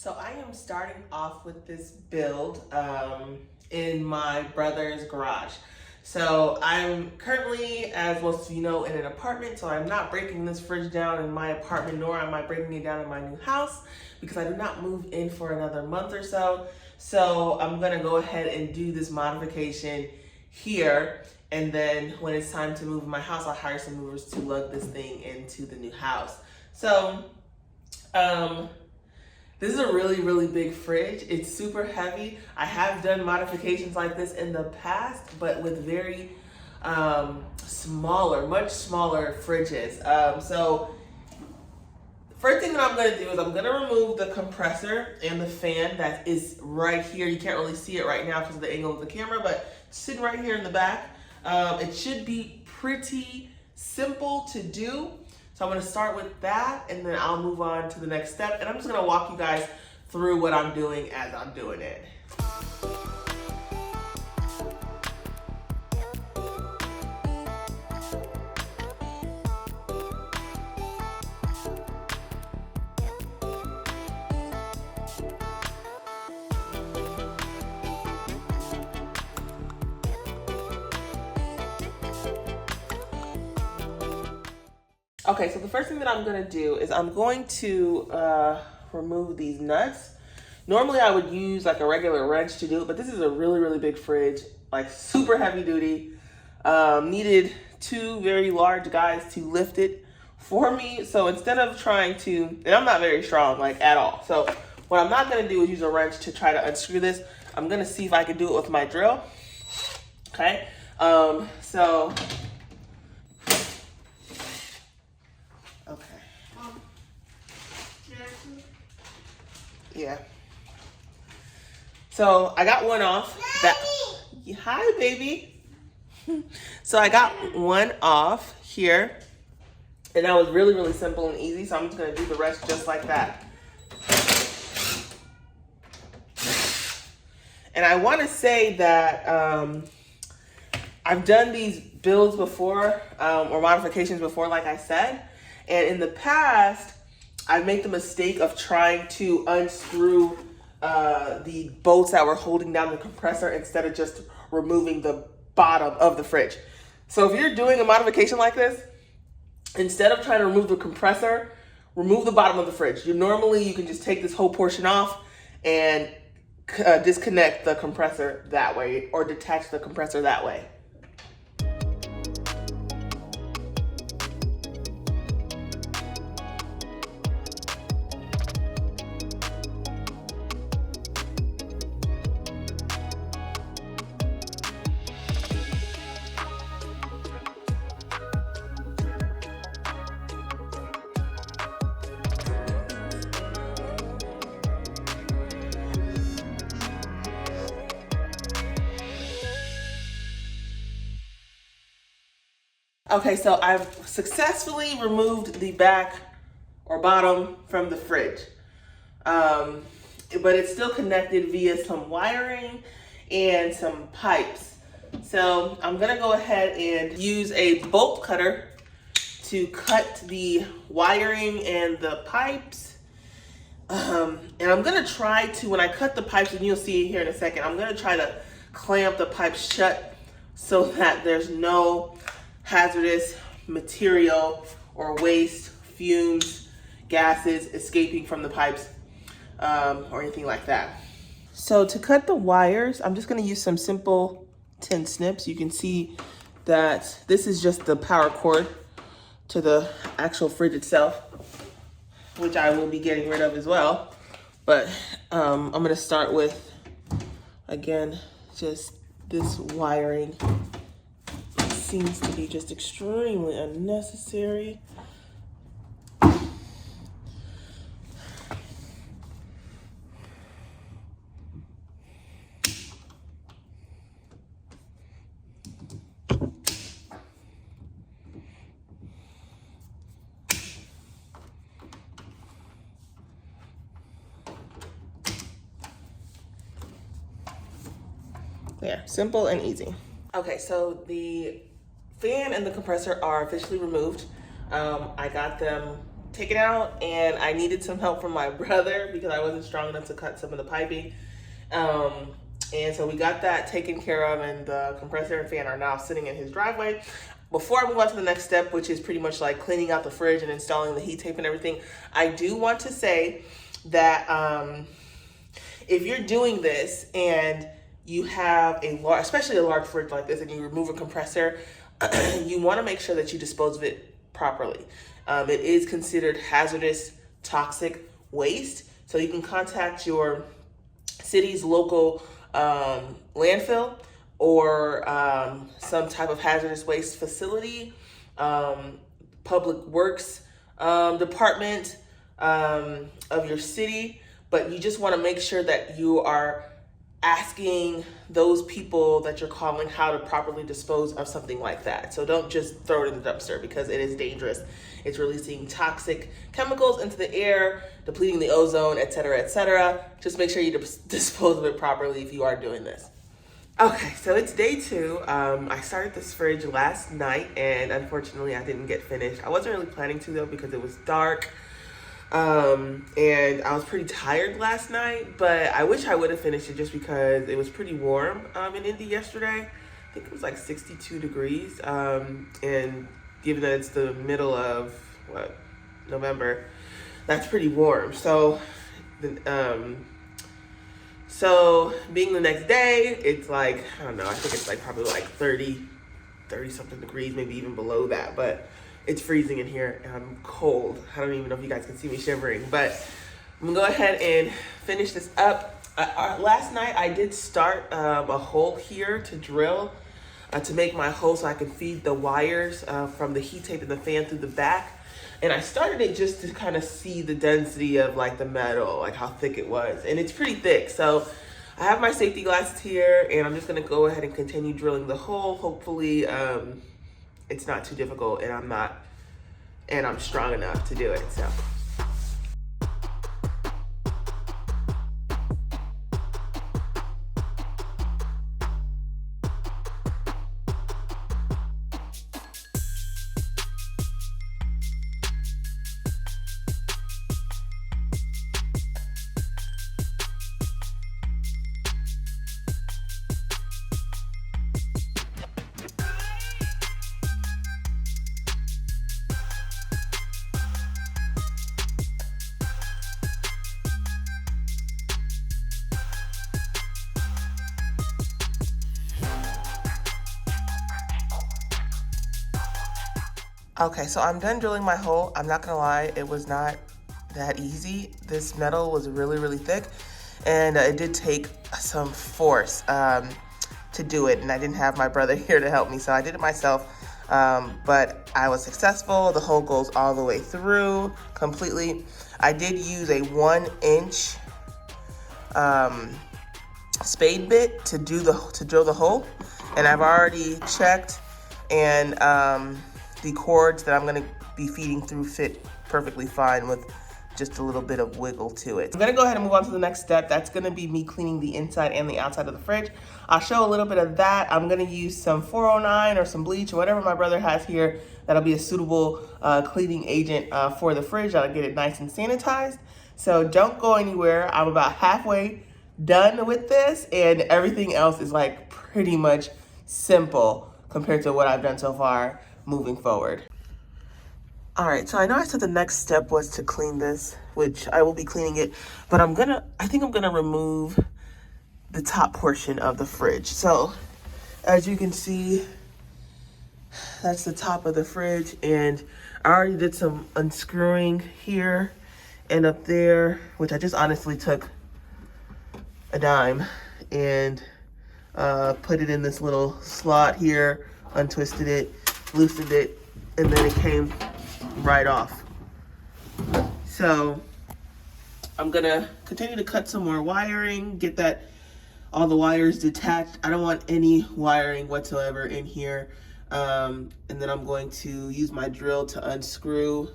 So I am starting off with this build in my brother's garage. So I'm currently, as most of you know, in an apartment, so I'm not breaking this fridge down in my apartment, nor am I breaking it down in my new house because I do not move in for another month or so. So I'm gonna go ahead and do this modification here, and then when it's time to move in my house, I'll hire some movers to lug this thing into the new house. So, this is a really, really big fridge. It's super heavy. I have done modifications like this in the past, but with very smaller, much smaller fridges. So first thing that I'm gonna do is I'm gonna remove the compressor and the fan that is right here. You can't really see it right now because of the angle of the camera, but it's sitting right here in the back. It should be pretty simple to do. So I'm gonna start with that, and then I'll move on to the next step. And I'm just gonna walk you guys through what I'm doing as I'm doing it. Okay, so the first thing that I'm gonna do is I'm going to remove these nuts. Normally I would use like a regular wrench to do it, but this is a really, really big fridge, like super heavy duty. Needed two very large guys to lift it for me. So instead of trying to, and I'm not very strong, like at all. So what I'm not gonna do is use a wrench to try to unscrew this. I'm gonna see if I can do it with my drill. Okay, so. Okay. Yeah. So I got one off. Hi, baby. So I got one off here, and that was really, really simple and easy. So I'm just gonna do the rest just like that. And I want to say that I've done these builds before or modifications before, like I said. And in the past, I made the mistake of trying to unscrew the bolts that were holding down the compressor instead of just removing the bottom of the fridge. So if you're doing a modification like this, instead of trying to remove the compressor, remove the bottom of the fridge. You can just take this whole portion off and disconnect the compressor that way, or detach the compressor that way. Okay, so I've successfully removed the back or bottom from the fridge, but it's still connected via some wiring and some pipes. So I'm gonna go ahead and use a bolt cutter to cut the wiring and the pipes. And I'm gonna try to, when I cut the pipes, and you'll see it here in a second, I'm gonna try to clamp the pipes shut so that there's no hazardous material or waste, fumes, gases escaping from the pipes or anything like that. So to cut the wires, I'm just gonna use some simple tin snips. You can see that this is just the power cord to the actual fridge itself, which I will be getting rid of as well. But I'm gonna start with, again, just this wiring. Seems to be just extremely unnecessary. There, simple and easy. Okay, so the fan and the compressor are officially removed. I got them taken out, and I needed some help from my brother because I wasn't strong enough to cut some of the piping. And so we got that taken care of, and the compressor and fan are now sitting in his driveway. Before I move on to the next step, which is pretty much like cleaning out the fridge and installing the heat tape and everything, I do want to say that if you're doing this and you have a large, especially a large fridge like this, and you remove a compressor, you want to make sure that you dispose of it properly. It is considered hazardous toxic waste, so you can contact your city's local landfill or some type of hazardous waste facility, public works department of your city, but you just want to make sure that you are asking those people that you're calling how to properly dispose of something like that. So don't just throw it in the dumpster, because it is dangerous. It's releasing toxic chemicals into the air, depleting the ozone, etc., etc. Just make sure you dispose of it properly if you are doing this. Okay, so it's day 2. I started this fridge last night, and unfortunately I didn't get finished. I wasn't really planning to, though, because it was dark. And I was pretty tired last night, but I wish I would have finished it just because it was pretty warm in Indy yesterday. I think it was like 62 degrees. And given that it's the middle of November, that's pretty warm. So being the next day, it's like, I don't know, I think it's like probably like 30 something degrees, maybe even below that, but it's freezing in here and I'm cold. I don't even know if you guys can see me shivering, but I'm gonna go ahead and finish this up. Last night I did start a hole here to drill to make my hole so I can feed the wires from the heat tape and the fan through the back. And I started it just to kind of see the density of like the metal, like how thick it was. And it's pretty thick. So I have my safety glasses here, and I'm just gonna go ahead and continue drilling the hole. Hopefully it's not too difficult, and I'm strong enough to do it, so. Okay, so I'm done drilling my hole. I'm not gonna lie, it was not that easy. This metal was really, really thick, and it did take some force to do it, and I didn't have my brother here to help me, so I did it myself, but I was successful. The hole goes all the way through completely. I did use a 1-inch spade bit to drill the hole, and I've already checked, and the cords that I'm gonna be feeding through fit perfectly fine with just a little bit of wiggle to it. I'm gonna go ahead and move on to the next step. That's gonna be me cleaning the inside and the outside of the fridge. I'll show a little bit of that. I'm gonna use some 409 or some bleach or whatever my brother has here that'll be a suitable cleaning agent for the fridge. That'll get it nice and sanitized. So don't go anywhere. I'm about halfway done with this, and everything else is like pretty much simple compared to what I've done so far moving forward. All right, so I know I said the next step was to clean this, which I will be cleaning it, but I think I'm gonna remove the top portion of the fridge. So as you can see, that's the top of the fridge, and I already did some unscrewing here and up there, which I just honestly took a dime and put it in this little slot here, untwisted it, loosened it, and then it came right off. So I'm gonna continue to cut some more wiring, get all the wires detached. I don't want any wiring whatsoever in here. And then I'm going to use my drill to unscrew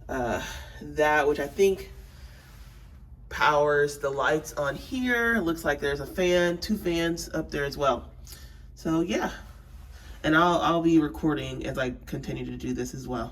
that, which I think powers the lights on here. It looks like there's a fan, 2 fans up there as well. So yeah. And I'll be recording as I continue to do this as well.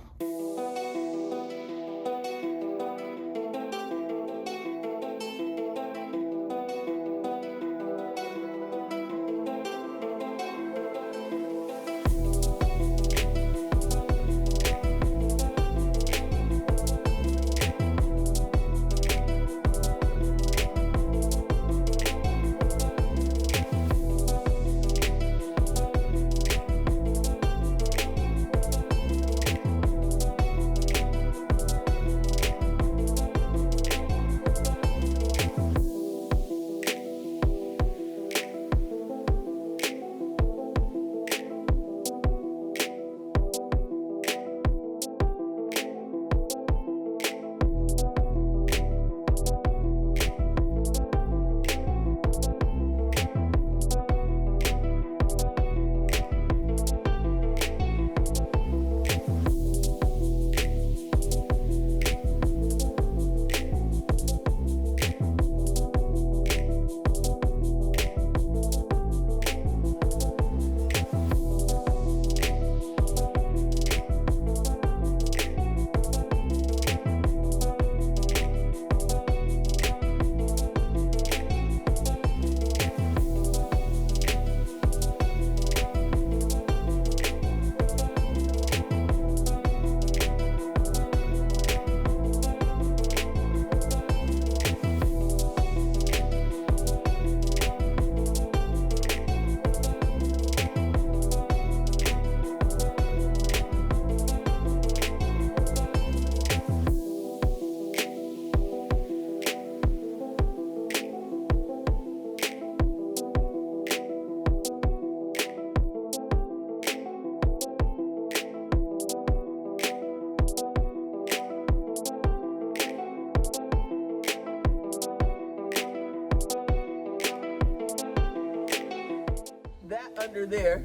under there.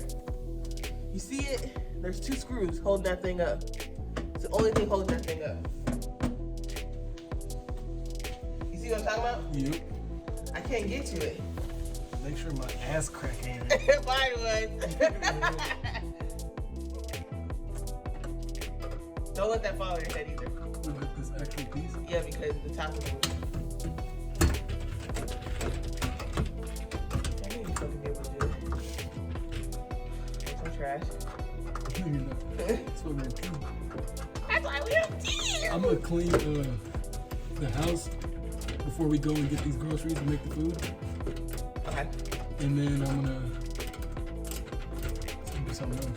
You see it? There's 2 screws holding that thing up. It's the only thing holding that thing up. You see what I'm talking about? Yep. I can't get to it. Make sure my ass crack ain't it. Mine was. Don't let that fall on your head either. Like this actual piece? Yeah, because the top is moving. I knew you fucking be able to do it. Some trash. No, you're not. That's what we're clean. That's why we have tea. I'm gonna clean the house before we go and get these groceries and make the food. Okay. And then I'm gonna do something else.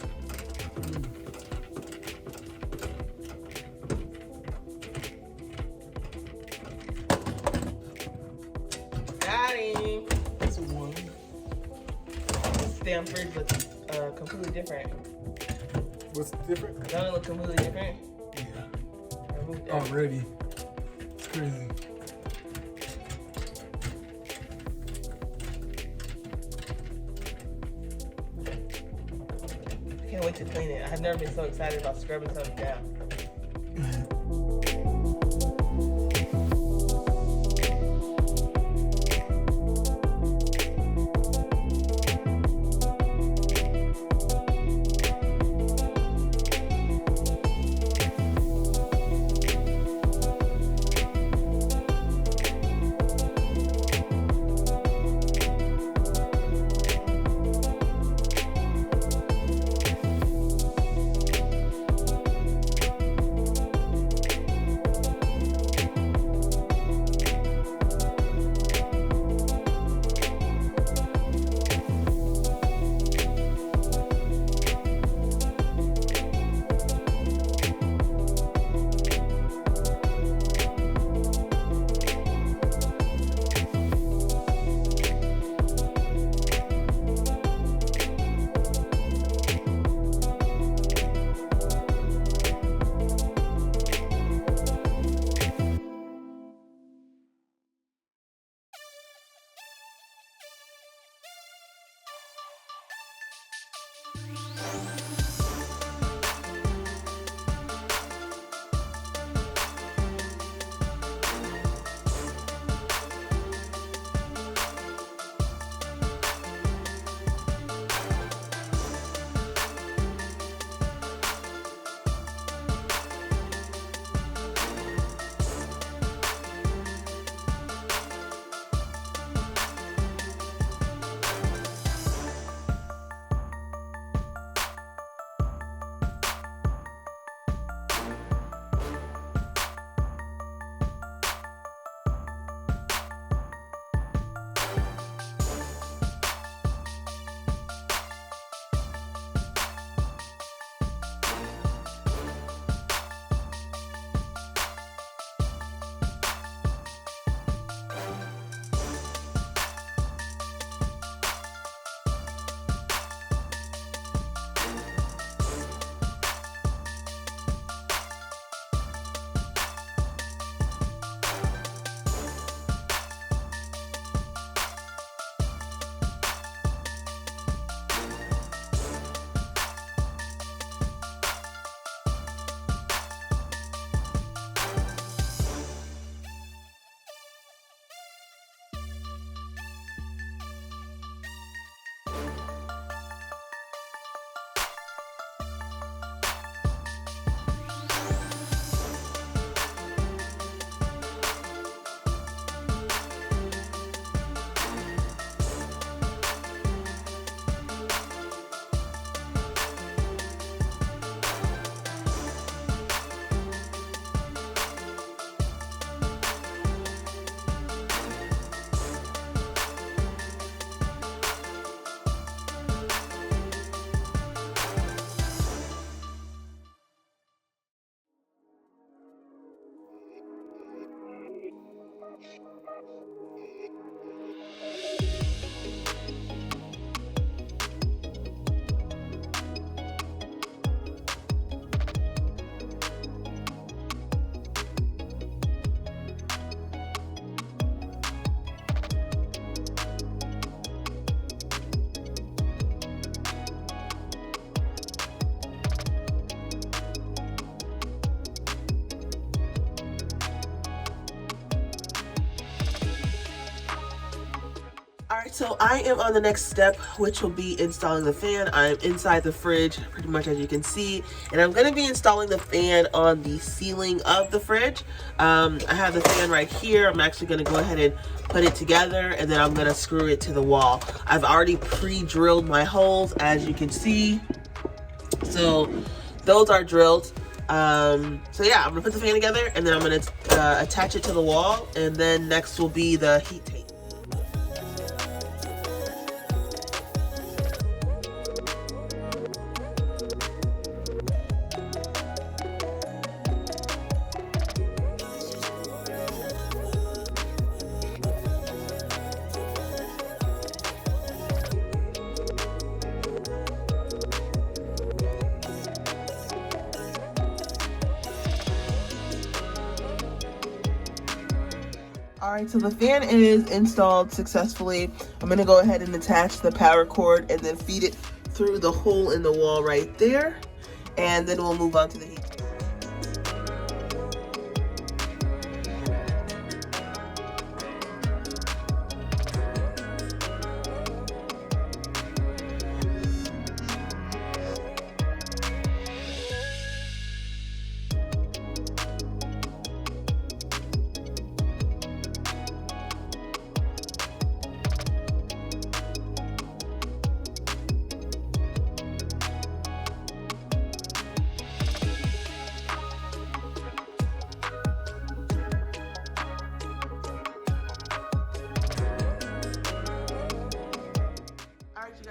Got him. That's a one. This damn fridge looks completely different. What's different? Don't it look completely different? Yeah. I moved that. Already. It's crazy. I can't wait to clean it. I've never been so excited about scrubbing something down. So I am on the next step, which will be installing the fan. I'm inside the fridge, pretty much as you can see, and I'm gonna be installing the fan on the ceiling of the fridge. I have the fan right here. I'm actually gonna go ahead and put it together, and then I'm gonna screw it to the wall. I've already pre-drilled my holes, as you can see. So those are drilled. So yeah, I'm gonna put the fan together, and then I'm gonna attach it to the wall, and then next will be the heat tape. All right, so the fan is installed successfully. I'm gonna go ahead and attach the power cord and then feed it through the hole in the wall right there. And then we'll move on to the heat.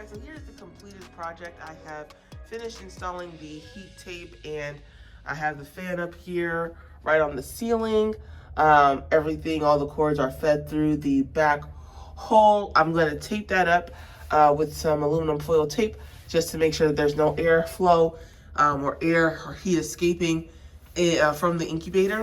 So here's the completed project. I have finished installing the heat tape, and I have the fan up here right on the ceiling. Everything, all the cords are fed through the back hole. I'm going to tape that up with some aluminum foil tape just to make sure that there's no airflow or air or heat escaping from the incubator.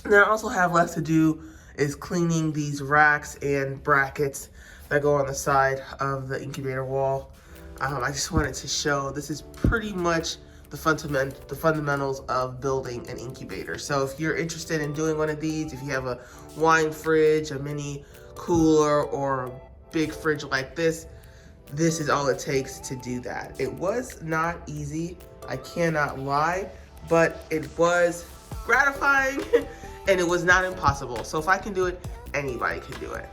And then I also have left to do is cleaning these racks and brackets that go on the side of the incubator wall. I just wanted to show this is pretty much the fundamentals of building an incubator. So if you're interested in doing one of these, if you have a wine fridge, a mini cooler, or a big fridge like this is all it takes to do that. It was not easy, I cannot lie, but it was gratifying and it was not impossible. So if I can do it, anybody can do it.